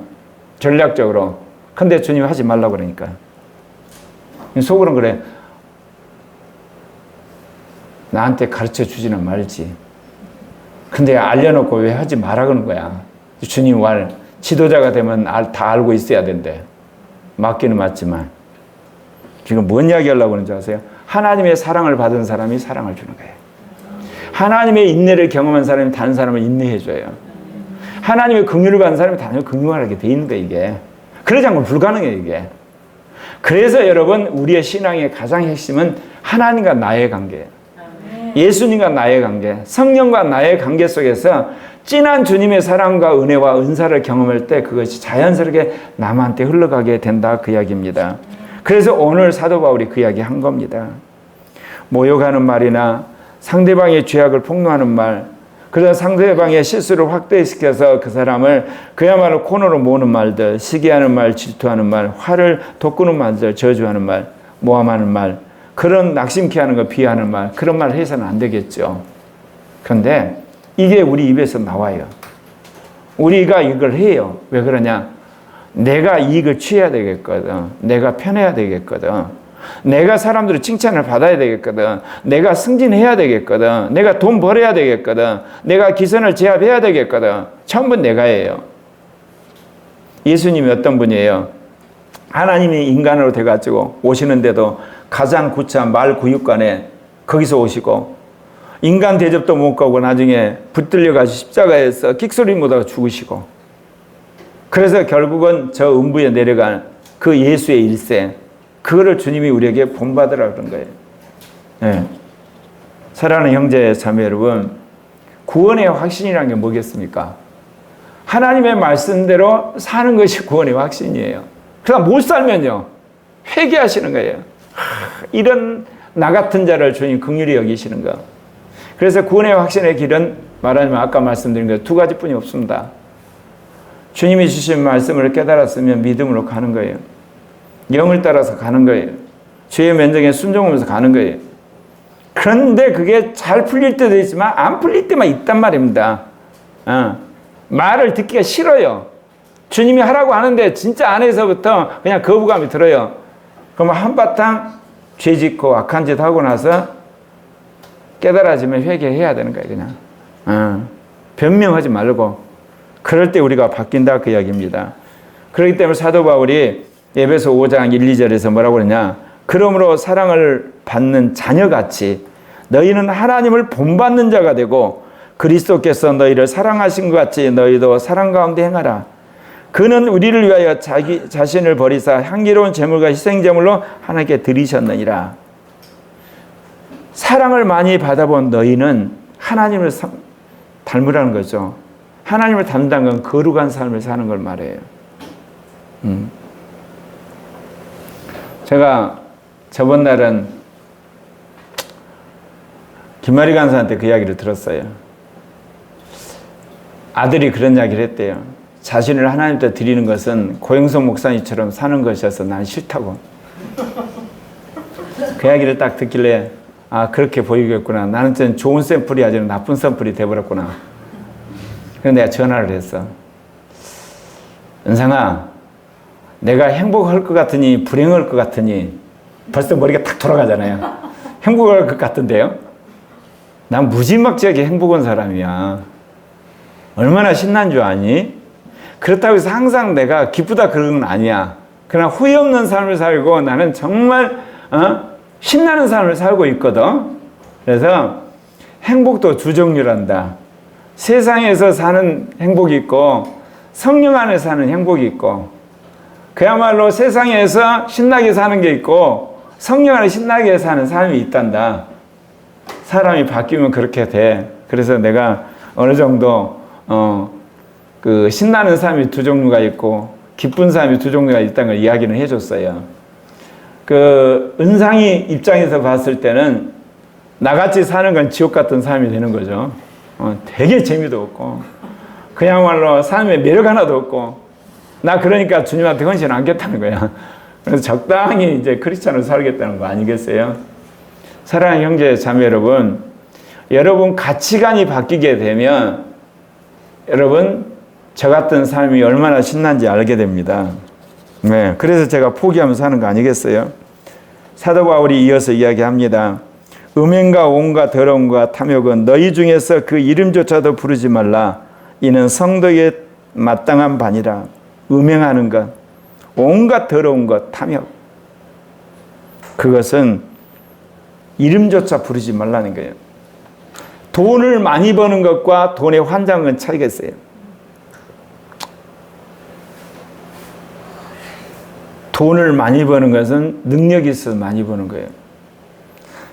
전략적으로. 근데 주님이 하지 말라고 그러니까. 속으로는 그래. 나한테 가르쳐 주지는 말지. 근데 알려놓고 왜 하지 말라 그러는 거야. 주님 말 지도자가 되면 다 알고 있어야 된대. 맞기는 맞지만. 지금 뭔 이야기 하려고 하는지 아세요? 하나님의 사랑을 받은 사람이 사랑을 주는 거예요. 하나님의 인내를 경험한 사람이 다른 사람을 인내해줘요. 하나님의 긍휼을 받은 사람이 다른 긍휼을 하게 돼 있는 거예요, 이게. 그러지 않고는 불가능해요, 이게. 그래서 여러분, 우리의 신앙의 가장 핵심은 하나님과 나의 관계예요. 예수님과 나의 관계, 성령과 나의 관계 속에서 진한 주님의 사랑과 은혜와 은사를 경험할 때 그것이 자연스럽게 남한테 흘러가게 된다, 그 이야기입니다. 그래서 오늘 사도 바울이 그 이야기 한 겁니다. 모욕하는 말이나 상대방의 죄악을 폭로하는 말, 그래서 상대방의 실수를 확대시켜서 그 사람을 그야말로 코너로 모으는 말들, 시기하는 말, 질투하는 말, 화를 돋구는 말들, 저주하는 말, 모함하는 말, 그런 낙심케 하는 거 비하하는 말, 그런 말 해서는 안 되겠죠. 그런데 이게 우리 입에서 나와요. 우리가 이걸 해요. 왜 그러냐? 내가 이익을 취해야 되겠거든. 내가 편해야 되겠거든. 내가 사람들의 칭찬을 받아야 되겠거든. 내가 승진해야 되겠거든. 내가 돈 벌어야 되겠거든. 내가 기선을 제압해야 되겠거든. 전부 내가예요. 예수님이 어떤 분이에요? 하나님이 인간으로 돼가지고 오시는데도 가장 구차한 말 구육관에 거기서 오시고 인간 대접도 못 가고 나중에 붙들려가지고 십자가에서 끽소리 못하고 죽으시고 그래서 결국은 저 음부에 내려간 그 예수의 일생 그거를 주님이 우리에게 본받으라 그런 거예요. 네. 사랑하는 형제 자매 여러분, 구원의 확신이라는 게 뭐겠습니까? 하나님의 말씀대로 사는 것이 구원의 확신이에요. 그러나 못 살면요 회개하시는 거예요. 이런 나 같은 자를 주님 긍휼히 여기시는 거. 그래서 구원의 확신의 길은 말하자면 아까 말씀드린 것 두 가지뿐이 없습니다. 주님이 주신 말씀을 깨달았으면 믿음으로 가는 거예요. 영을 따라서 가는 거예요. 주의 면정에 순종하면서 가는 거예요. 그런데 그게 잘 풀릴 때도 있지만 안 풀릴 때만 있단 말입니다. 말을 듣기가 싫어요. 주님이 하라고 하는데 진짜 안에서부터 그냥 거부감이 들어요. 그러면 한바탕 죄 짓고 악한 짓 하고 나서 깨달아지면 회개해야 되는 거예요. 그냥 변명하지 말고 그럴 때 우리가 바뀐다, 그 이야기입니다. 그렇기 때문에 사도 바울이 에베소 5장 1, 2절에서 뭐라고 그러냐? 그러므로 사랑을 받는 자녀같이 너희는 하나님을 본받는 자가 되고 그리스도께서 너희를 사랑하신 것 같이 너희도 사랑 가운데 행하라. 그는 우리를 위하여 자기 자신을 버리사 향기로운 제물과 희생제물로 하나님께 드리셨느니라. 사랑을 많이 받아본 너희는 하나님을 닮으라는 거죠. 하나님을 닮는 건 거룩한 삶을 사는 걸 말해요. 제가 저번 날은 김마리 간사한테 그 이야기를 들었어요. 아들이 그런 이야기를 했대요. 자신을 하나님께 드리는 것은 고영석 목사님처럼 사는 것이어서 난 싫다고. 그 이야기를 딱 듣길래 그렇게 보이겠구나. 나는 좀 좋은 샘플이 아니라 나쁜 샘플이 돼버렸구나. 그래서 내가 전화를 했어. 은상아, 내가 행복할 것 같으니 불행할 것 같으니 벌써 머리가 탁 돌아가잖아요. 행복할 것 같은데요? 난 무지막지하게 행복한 사람이야. 얼마나 신난 줄 아니? 그렇다고 해서 항상 내가 기쁘다 그런 건 아니야. 그러나 후회 없는 삶을 살고 나는 정말 신나는 삶을 살고 있거든. 그래서 행복도 두 종류란다. 세상에서 사는 행복이 있고 성령 안에 사는 행복이 있고 그야말로 세상에서 신나게 사는 게 있고 성령 안에 신나게 사는 삶이 있단다. 사람이 바뀌면 그렇게 돼. 그래서 내가 어느 정도 그 신나는 삶이 두 종류가 있고 기쁜 삶이 두 종류가 있다는 걸 이야기는 해줬어요. 그 은상이 입장에서 봤을 때는 나같이 사는 건 지옥 같은 삶이 되는 거죠. 되게 재미도 없고 그야말로 삶에 매력 하나도 없고 나 그러니까 주님한테 헌신 않겠다는 거야. 그래서 적당히 이제 크리스찬으로 살겠다는 거 아니겠어요? 사랑하는 형제 자매 여러분 가치관이 바뀌게 되면 여러분 저 같은 삶이 얼마나 신난지 알게 됩니다. 네, 그래서 제가 포기하면서 하는 거 아니겠어요? 사도 바울이 이어서 이야기합니다. 음행과 온갖 더러움과 탐욕은 너희 중에서 그 이름조차도 부르지 말라. 이는 성도의 마땅한 반이라. 음행하는 것, 온갖 더러운 것, 탐욕. 그것은 이름조차 부르지 말라는 거예요. 돈을 많이 버는 것과 돈의 환장은 차이가 있어요. 돈을 많이 버는 것은 능력이 있어서 많이 버는 거예요.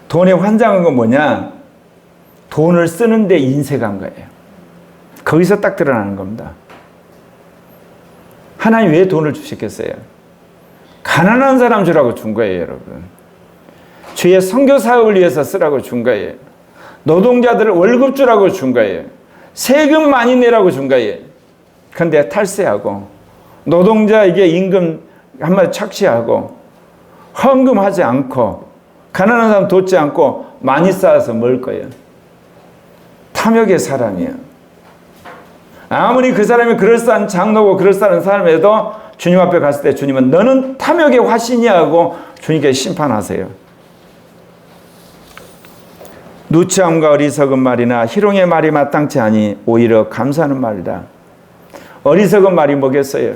돈의 환장한 건 뭐냐? 돈을 쓰는데 인색한 거예요. 거기서 딱 드러나는 겁니다. 하나님 왜 돈을 주셨겠어요? 가난한 사람 주라고 준 거예요, 여러분. 주의 선교 사업을 위해서 쓰라고 준 거예요. 노동자들을 월급 주라고 준 거예요. 세금 많이 내라고 준 거예요. 그런데 탈세하고 노동자에게 임금 한마디 착취하고 헌금하지 않고 가난한 사람 돕지 않고 많이 쌓아서 먹을 거예요. 탐욕의 사람이에요. 아무리 그 사람이 그럴싸한 장로고 그럴싸한 사람에도 주님 앞에 갔을 때 주님은 너는 탐욕의 화신이야 하고 주님께 심판하세요. 누추함과 어리석은 말이나 희롱의 말이 마땅치 아니 오히려 감사하는 말이다. 어리석은 말이 뭐겠어요?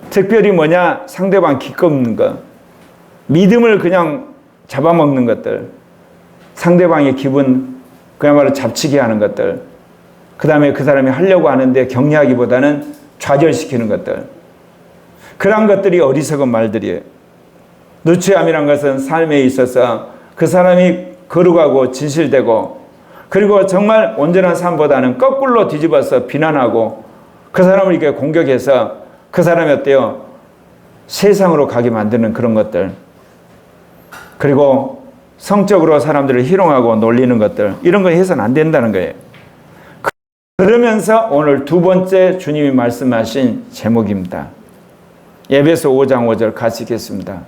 특별히 뭐냐? 상대방 기꺼먹는 것, 믿음을 그냥 잡아먹는 것들, 상대방의 기분 그야말로 잡치게 하는 것들, 그 다음에 그 사람이 하려고 하는데 격려하기보다는 좌절시키는 것들, 그런 것들이 어리석은 말들이에요. 누추함이란 것은 삶에 있어서 그 사람이 거룩하고 진실되고 그리고 정말 온전한 삶보다는 거꾸로 뒤집어서 비난하고 그 사람을 이렇게 공격해서 그 사람이 어때요? 세상으로 가게 만드는 그런 것들, 그리고 성적으로 사람들을 희롱하고 놀리는 것들, 이런 거 해서는 안 된다는 거예요. 그러면서 오늘 두 번째 주님이 말씀하신 제목입니다. 에베소 5장 5절 같이 읽겠습니다.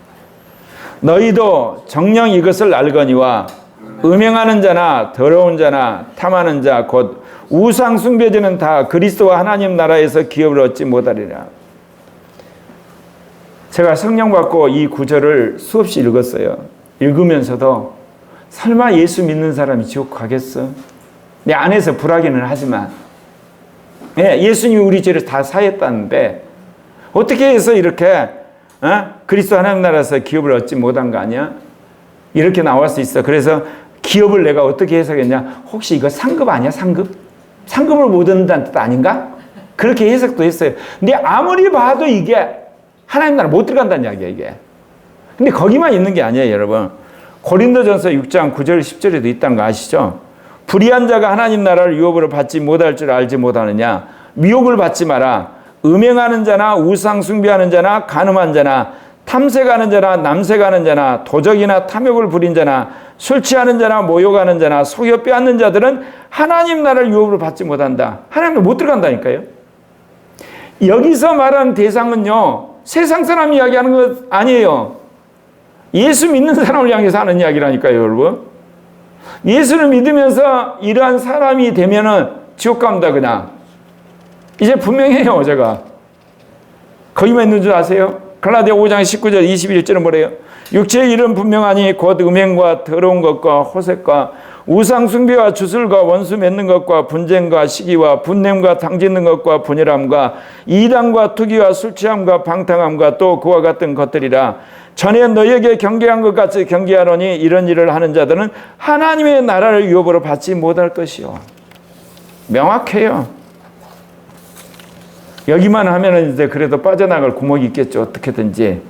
너희도 정녕 이것을 알거니와 음행하는 자나 더러운 자나 탐하는 자 곧 우상 숭배자는 다 그리스도와 하나님 나라에서 기업을 얻지 못하리라. 제가 성령 받고 이 구절을 수없이 읽었어요. 읽으면서도 설마 예수 믿는 사람이 지옥 가겠어? 내 안에서 불하기는 하지만 예수님이 우리 죄를 다 사했다는데 어떻게 해서 이렇게 그리스도 하나님 나라에서 기업을 얻지 못한 거 아니야? 이렇게 나올 수 있어. 그래서 기업을 내가 어떻게 해석했냐? 혹시 이거 상급 아니야? 상급을 못 얻는다는 뜻 아닌가? 그렇게 해석도 했어요. 근데 아무리 봐도 이게 하나님 나라 못 들어간다는 이야기야, 이게. 근데 거기만 있는 게 아니에요, 여러분. 고린도전서 6장 9절 10절에도 있다는 거 아시죠? 불의한 자가 하나님 나라를 유업으로 받지 못할 줄 알지 못하느냐? 미혹을 받지 마라. 음행하는 자나 우상 숭배하는 자나 간음한 자나 탐색하는 자나 남색하는 자나 도적이나 탐욕을 부린 자나 술 취하는 자나 모욕하는 자나 속여 빼앗는 자들은 하나님 나라를 유업으로 받지 못한다. 하나님 나라 못 들어간다니까요. 여기서 말하는 대상은요, 세상 사람 이야기하는 것 아니에요. 예수 믿는 사람을 향해서 하는 이야기라니까요, 여러분. 예수를 믿으면서 이러한 사람이 되면은 지옥 갑니다, 그냥. 이제 분명해요, 제가. 거기만 있는 줄 아세요? 갈라디아 5장 19절 21절은 뭐래요? 육체의 일은 분명하니 곧 음행과 더러운 것과 호색과 우상 숭배와 주술과 원수 맺는 것과 분쟁과 시기와 분냄과 당짓는 것과 분열함과 이단과 투기와 술취함과 방탕함과 또 그와 같은 것들이라. 전에 너희에게 경계한 것 같이 경계하노니 이런 일을 하는 자들은 하나님의 나라를 유업으로 받지 못할 것이요. 명확해요. 여기만 하면은 이제 그래도 빠져나갈 구멍이 있겠죠. 어떻게든지.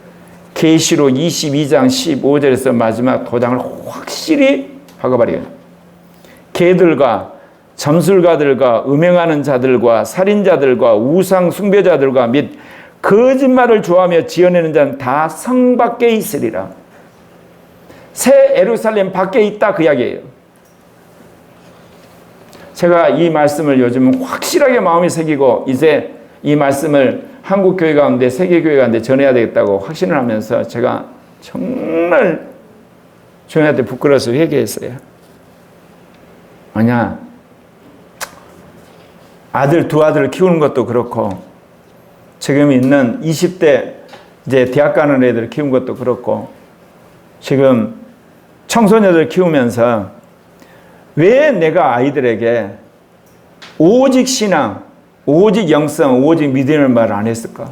계시록 22장 15절에서 마지막 도장을 확실히 박아버려요. 개들과 점술가들과 음행하는 자들과 살인자들과 우상 숭배자들과 및 거짓말을 좋아하며 지어내는 자는 다 성 밖에 있으리라. 새 예루살렘 밖에 있다 그 이야기예요. 제가 이 말씀을 요즘 확실하게 마음에 새기고 이제 이 말씀을 한국 교회 가운데 세계 교회 가운데 전해야 되겠다고 확신을 하면서 제가 정말 주님한테 부끄러워서 회개했어요. 뭐냐, 두 아들을 키우는 것도 그렇고 지금 있는 20대 이제 대학 가는 애들 키우는 것도 그렇고 지금 청소년들 키우면서 왜 내가 아이들에게 오직 신앙, 오직 영성, 오직 믿음을 말 안 했을까?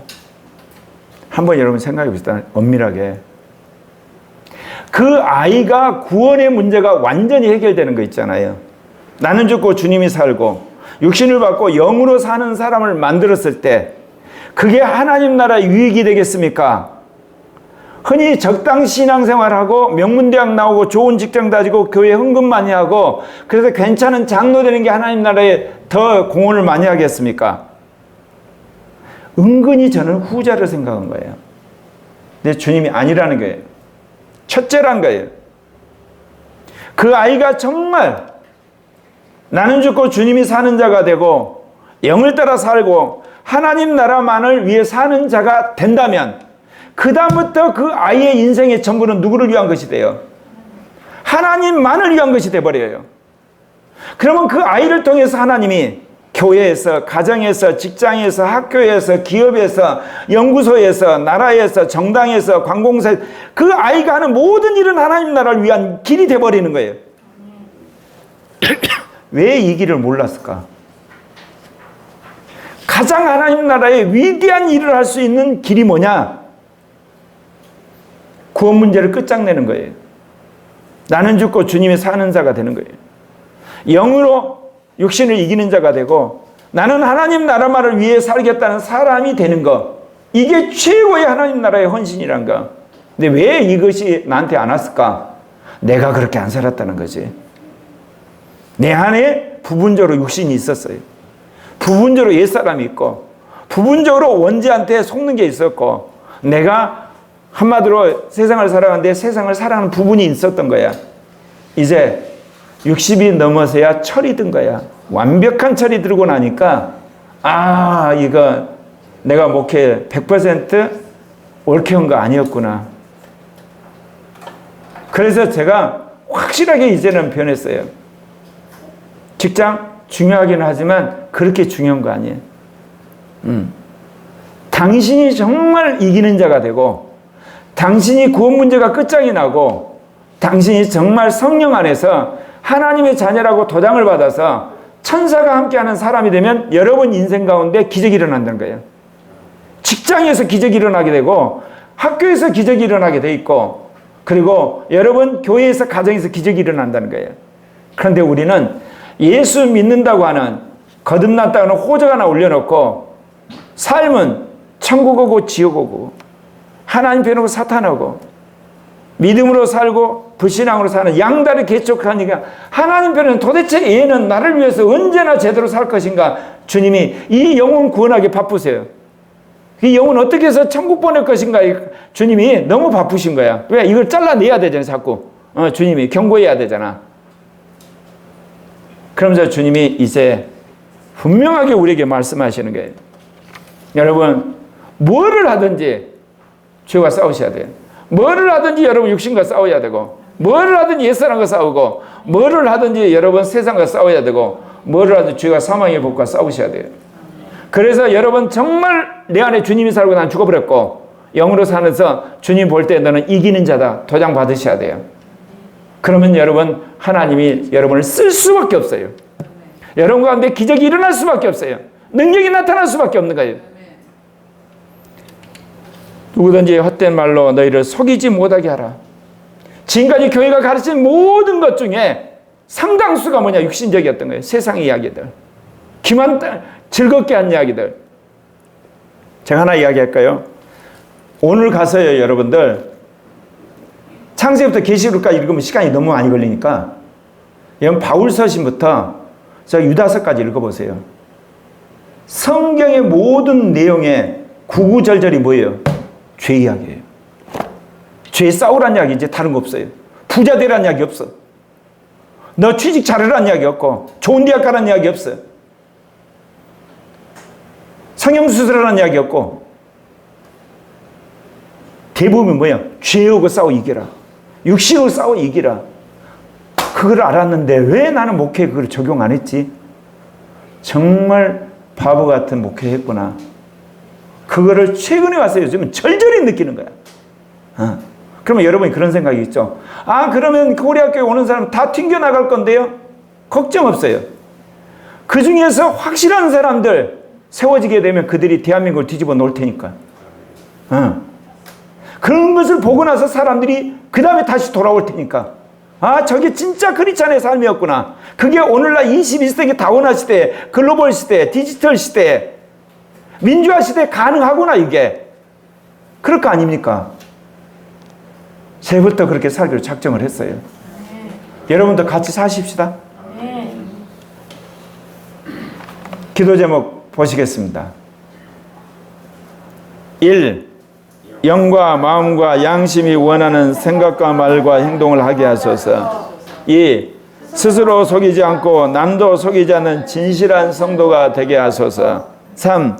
한번 여러분 생각해 봅시다. 엄밀하게. 그 아이가 구원의 문제가 완전히 해결되는 거 있잖아요. 나는 죽고 주님이 살고 육신을 받고 영으로 사는 사람을 만들었을 때 그게 하나님 나라의 유익이 되겠습니까? 흔히 적당 신앙생활하고 명문대학 나오고 좋은 직장 다지고 교회 헌금 많이 하고 그래서 괜찮은 장로 되는 게 하나님 나라에 더 공헌을 많이 하겠습니까? 은근히 저는 후자를 생각한 거예요. 근데 주님이 아니라는 거예요. 첫째란 거예요. 그 아이가 정말 나는 죽고 주님이 사는 자가 되고 영을 따라 살고 하나님 나라만을 위해 사는 자가 된다면 그 다음부터 그 아이의 인생의 전부는 누구를 위한 것이 돼요? 하나님만을 위한 것이 돼버려요. 그러면 그 아이를 통해서 하나님이 교회에서, 가정에서, 직장에서, 학교에서, 기업에서, 연구소에서, 나라에서, 정당에서, 관공서에서 그 아이가 하는 모든 일은 하나님 나라를 위한 길이 돼버리는 거예요. 왜 이 길을 몰랐을까? 가장 하나님 나라의 위대한 일을 할 수 있는 길이 뭐냐? 구원 문제를 끝장내는 거예요. 나는 죽고 주님이 사는 자가 되는 거예요. 영으로 육신을 이기는 자가 되고 나는 하나님 나라만을 위해 살겠다는 사람이 되는 것. 이게 최고의 하나님 나라의 헌신이란 거. 근데 왜 이것이 나한테 안 왔을까? 내가 그렇게 안 살았다는 거지. 내 안에 부분적으로 육신이 있었어요. 부분적으로 옛사람이 있고 부분적으로 원죄한테 속는 게 있었고 내가 한마디로 세상을 살아가는데 세상을 살아가는 부분이 있었던 거야. 이제 60이 넘어서야 철이 든 거야. 완벽한 철이 들고 나니까 이거 내가 목회 100% 옳게 한 거 아니었구나. 그래서 제가 확실하게 이제는 변했어요. 직장 중요하긴 하지만 그렇게 중요한 거 아니에요. 당신이 정말 이기는 자가 되고 당신이 구원 문제가 끝장이 나고 당신이 정말 성령 안에서 하나님의 자녀라고 도장을 받아서 천사가 함께하는 사람이 되면 여러분 인생 가운데 기적이 일어난다는 거예요. 직장에서 기적이 일어나게 되고 학교에서 기적이 일어나게 돼 있고 그리고 여러분 교회에서 가정에서 기적이 일어난다는 거예요. 그런데 우리는 예수 믿는다고 하는 거듭났다고 하는 호적 하나 올려놓고 삶은 천국 오고 지옥 오고 하나님 편하고 사탄하고 믿음으로 살고 불신앙으로 사는 양다리 개척하니까 하나님 편은 도대체 얘는 나를 위해서 언제나 제대로 살 것인가? 주님이 이 영혼 구원하게 바쁘세요. 이 영혼 어떻게 해서 천국 보낼 것인가? 주님이 너무 바쁘신 거야. 왜? 이걸 잘라내야 되잖아 자꾸. 주님이 경고해야 되잖아. 그러면서 주님이 이제 분명하게 우리에게 말씀하시는 거예요. 여러분 뭐를 하든지 죄와 싸우셔야 돼요. 뭐를 하든지 여러분 육신과 싸워야 되고 뭐를 하든지 옛사람과 싸우고 뭐를 하든지 여러분 세상과 싸워야 되고 뭐를 하든지 죄와 사망의 법과 싸우셔야 돼요. 그래서 여러분 정말 내 안에 주님이 살고 난 죽어버렸고 영으로 사면서 주님 볼 때 너는 이기는 자다 도장 받으셔야 돼요. 그러면 여러분 하나님이 여러분을 쓸 수밖에 없어요. 여러분 가운데 기적이 일어날 수밖에 없어요. 능력이 나타날 수밖에 없는 거예요. 누구든지 헛된 말로 너희를 속이지 못하게 하라. 지금까지 교회가 가르친 모든 것 중에 상당수가 뭐냐? 육신적이었던 거예요. 세상의 이야기들. 기만 즐겁게 한 이야기들. 제가 하나 이야기할까요? 오늘 가서요 여러분들 창세기부터 계시록까지 읽으면 시간이 너무 많이 걸리니까 여러분 바울서신부터 저 유다서까지 읽어보세요. 성경의 모든 내용의 구구절절이 뭐예요? 죄 이야기예요. 죄 싸우란 이야기 이제 다른 거 없어요. 부자 되라는 이야기 없어. 너 취직 잘하라는 이야기 없고 좋은 대학 가라는 이야기 없어. 성형수술하라는 이야기 없고 대부분 뭐야? 죄하고 싸워 이기라. 육신하고 싸워 이기라. 그걸 알았는데 왜 나는 목회에 그걸 적용 안 했지? 정말 바보 같은 목회했구나. 그거를 최근에 와서 요즘은 절절히 느끼는 거야. 그러면 여러분이 그런 생각이 있죠. 아, 그러면 우리 학교에 오는 사람 다 튕겨나갈 건데요? 걱정 없어요. 그 중에서 확실한 사람들 세워지게 되면 그들이 대한민국을 뒤집어 놓을 테니까. 그런 것을 보고 나서 사람들이 그 다음에 다시 돌아올 테니까. 아, 저게 진짜 크리스찬의 삶이었구나. 그게 오늘날 21세기 다원화 시대, 글로벌 시대, 디지털 시대, 민주화 시대에 가능하구나, 이게. 그럴 거 아닙니까? 새해부터 그렇게 살기로 작정을 했어요. 여러분도 같이 사십시다. 기도 제목 보시겠습니다. 1. 영과 마음과 양심이 원하는 생각과 말과 행동을 하게 하소서. 2. 스스로 속이지 않고 남도 속이지 않는 진실한 성도가 되게 하소서. 3.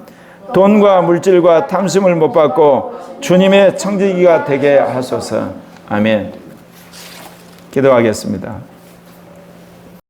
돈과 물질과 탐심을 못 받고 주님의 청지기가 되게 하소서. 아멘. 기도하겠습니다.